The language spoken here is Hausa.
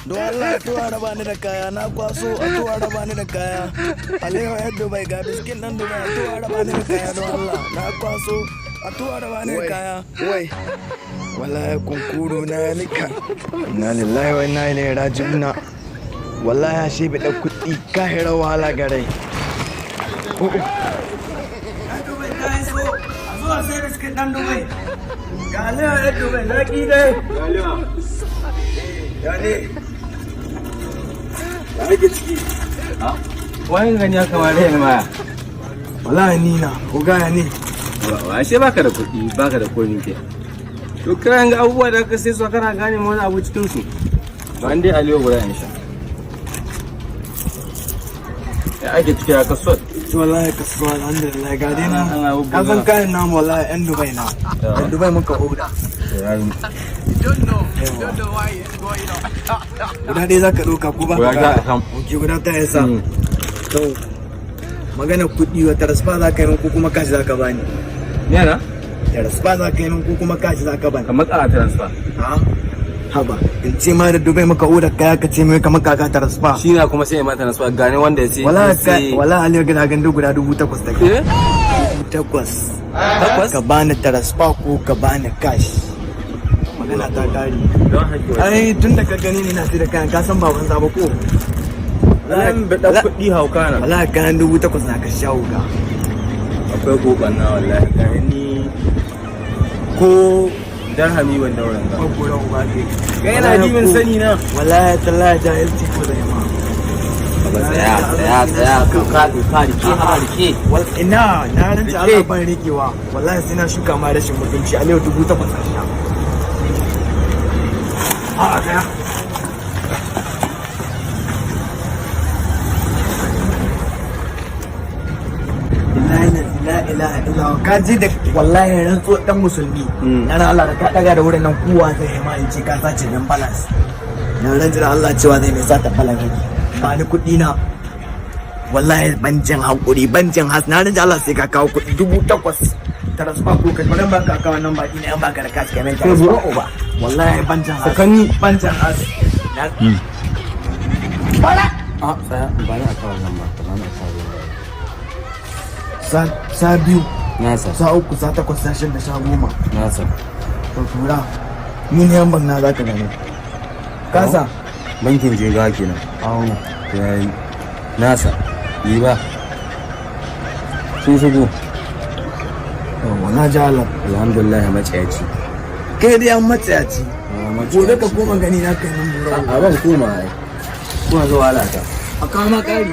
Don Allah a tuwa raba ni da kaya na kwaso a tuwa raba ni da kaya. Alewa yan Dubai ga biskin nan Dubai a tuwa raba ni da kaya don Allah na kwaso a tuwa raba ni da kaya. Wai wallahi kunkuru na nika. Inna lillahi wa inna ilaihi raji'un. Wallahi ashe bi da kuɗi ka hira wahala garai. Dubai ka yi so a zuwa sai biskin nan Dubai. Ga Alewa yan Dubai na ƙi dai. Yani ya ake ciki wani gani ya kamar da maya wallahi ni na ko gaya ne ashe baka da kuɗi baka da komi ke to kiran ga abubuwa da ka sai su kana gane wani abu cikin su ba dai aliyo guda in sha ya ake ciki a kasuwar wallahi kasuwa alhamdulillah ga dai na kafin kayan namu wallahi yan Dubai na yan Dubai muka oda don't know why it's going on. Guda dai zaka ɗauka ko ba ka guda ta yasa to magana kuɗi wa transfer za ka yi ko kuma kashi za ka bani yana transfer za ka yi ko kuma kashi za ka bani kamar ka transfer haba in ce ma da Dubai maka oda kaya ka ce mai kamar kaka transfer shi na kuma sai ma transfer gane wanda ya ce wala aliyu gida gandu guda 8,000 take 8,000 ka bani transfer ko ka bani cash magana ta kare ai tun da ka gani ni na sai da kayan ka san ba banza ba ko zan bada kuɗi hauka na wallahi kayan 8,000 na ka shawo ga akwai goban na wallahi kayan ni ko darhami wanda wurin ba guran uba ke kai yana ji min sani na wallahi tallahi jahilci ko da yamma tsaya ka rike ina na rance Allah ban rikewa wallahi sai na shuka ma rashin mutunci a yau 8,000 sha kaya la ilaha illallah ka ji da wallahi rantsuwa dan musulmi na Allah da ka daga da wurin nan kuwa zai yi ma in ce ka sace nan balance na rantsuwa Allah cewa zai mai sata balance ba ni kuɗi na wallahi banjin hakuri banjin has na rantsuwa Allah sai ka kawo kuɗi 8,000 transfer ko ka bari ba ka kawo nan ba ina yan baka da kashi kamar ka ba wallahi banjin has sakani banjin has bala tsaya ba na kawo nan ba ba na kawo sa biyu nasa sa uku sa takwas sa shida sa 10 nasa to tura ni ne yan na za ka gani kasa bankin je ga kenan awo yayi nasa yi ba sun shigo na ji Allah alhamdulillah matsayaci kai dai an matsayaci gobe ka koma gani na kai nan bura a ban koma ai kuma zuwa alata a kawo ma kari